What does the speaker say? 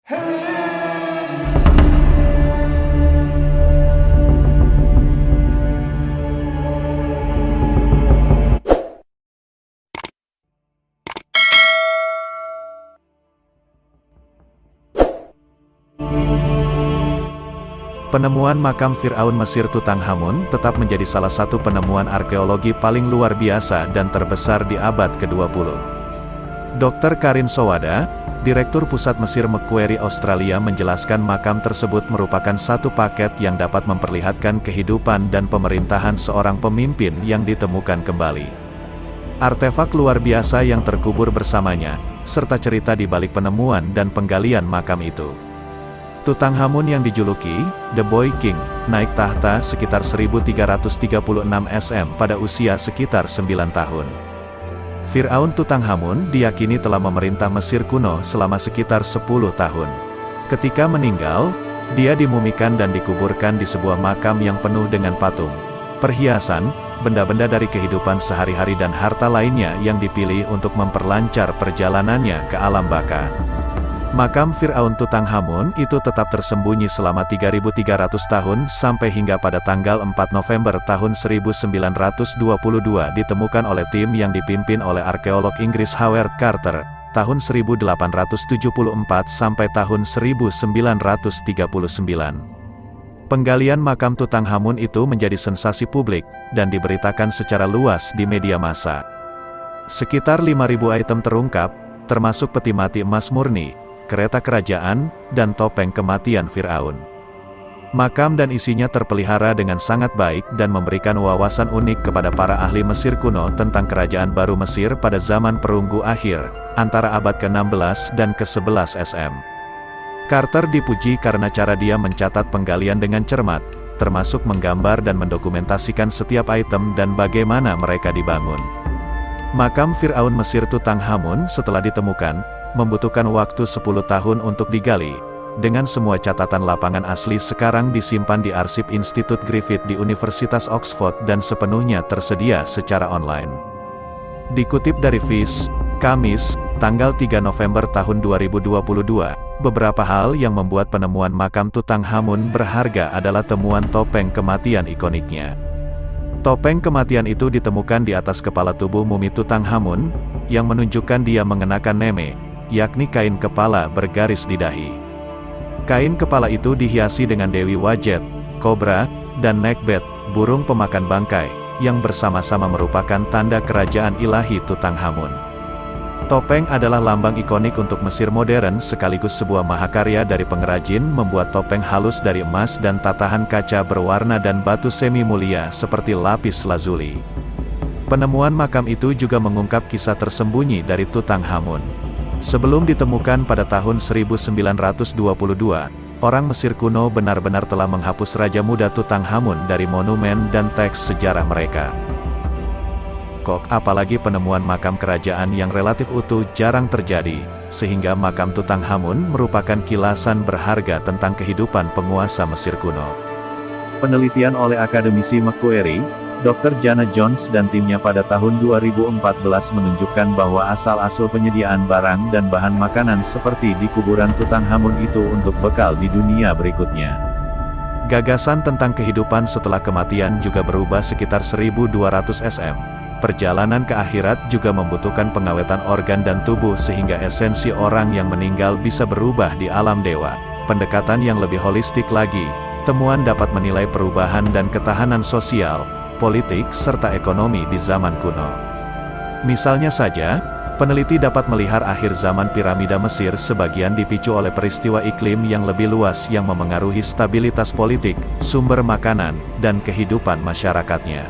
Penemuan makam Fir'aun Mesir Tutankhamun tetap menjadi salah satu penemuan arkeologi paling luar biasa dan terbesar di abad ke-20. Dr. Karin Sowada, Direktur Pusat Mesir Macquarie Australia menjelaskan makam tersebut merupakan satu paket yang dapat memperlihatkan kehidupan dan pemerintahan seorang pemimpin yang ditemukan kembali. Artefak luar biasa yang terkubur bersamanya, serta cerita di balik penemuan dan penggalian makam itu. Tutankhamun yang dijuluki The Boy King, naik tahta sekitar 1336 SM pada usia sekitar 9 tahun. Fir'aun Tutankhamun diyakini telah memerintah Mesir kuno selama sekitar 10 tahun. Ketika meninggal, dia dimumikan dan dikuburkan di sebuah makam yang penuh dengan patung, perhiasan, benda-benda dari kehidupan sehari-hari dan harta lainnya yang dipilih untuk memperlancar perjalanannya ke alam baka. Makam Fir'aun Tutankhamun itu tetap tersembunyi selama 3.300 tahun sampai hingga pada tanggal 4 November tahun 1922 ditemukan oleh tim yang dipimpin oleh arkeolog Inggris Howard Carter, tahun 1874 sampai tahun 1939. Penggalian makam Tutankhamun itu menjadi sensasi publik, dan diberitakan secara luas di media massa. Sekitar 5.000 item terungkap, termasuk peti mati emas murni, kereta kerajaan, dan topeng kematian Fir'aun. Makam dan isinya terpelihara dengan sangat baik dan memberikan wawasan unik kepada para ahli Mesir kuno tentang kerajaan baru Mesir pada zaman perunggu akhir, antara abad ke-16 dan ke-11 SM. Carter dipuji karena cara dia mencatat penggalian dengan cermat, termasuk menggambar dan mendokumentasikan setiap item dan bagaimana mereka dibangun. Makam Fir'aun Mesir Tutankhamun setelah ditemukan, membutuhkan waktu 10 tahun untuk digali, dengan semua catatan lapangan asli sekarang disimpan di arsip Institut Griffith di Universitas Oxford dan sepenuhnya tersedia secara online. Dikutip dari Viz, Kamis, tanggal 3 November tahun 2022, beberapa hal yang membuat penemuan makam Tutankhamun berharga adalah temuan topeng kematian ikoniknya. Topeng kematian itu ditemukan di atas kepala tubuh mumi Tutankhamun, yang menunjukkan dia mengenakan neme, yakni kain kepala bergaris di dahi. Kain kepala itu dihiasi dengan Dewi Wajet, kobra, dan Nekbet, burung pemakan bangkai, yang bersama-sama merupakan tanda kerajaan ilahi Tutankhamun. Topeng adalah lambang ikonik untuk Mesir modern sekaligus sebuah mahakarya dari pengrajin membuat topeng halus dari emas dan tatahan kaca berwarna dan batu semi mulia seperti lapis lazuli. Penemuan makam itu juga mengungkap kisah tersembunyi dari Tutankhamun. Sebelum ditemukan pada tahun 1922, orang Mesir kuno benar-benar telah menghapus Raja Muda Tutankhamun dari monumen dan teks sejarah mereka. Apalagi penemuan makam kerajaan yang relatif utuh jarang terjadi, sehingga makam Tutankhamun merupakan kilasan berharga tentang kehidupan penguasa Mesir kuno. Penelitian oleh akademisi Macquarie, Dr. Jana Jones dan timnya pada tahun 2014 menunjukkan bahwa asal-usul penyediaan barang dan bahan makanan seperti di kuburan Tutankhamun itu untuk bekal di dunia berikutnya. Gagasan tentang kehidupan setelah kematian juga berubah sekitar 1200 SM. Perjalanan ke akhirat juga membutuhkan pengawetan organ dan tubuh sehingga esensi orang yang meninggal bisa berubah di alam dewa. Pendekatan yang lebih holistik lagi, temuan dapat menilai perubahan dan ketahanan sosial, politik, serta ekonomi di zaman kuno. Misalnya saja, peneliti dapat melihat akhir zaman piramida Mesir sebagian dipicu oleh peristiwa iklim yang lebih luas yang memengaruhi stabilitas politik, sumber makanan, dan kehidupan masyarakatnya.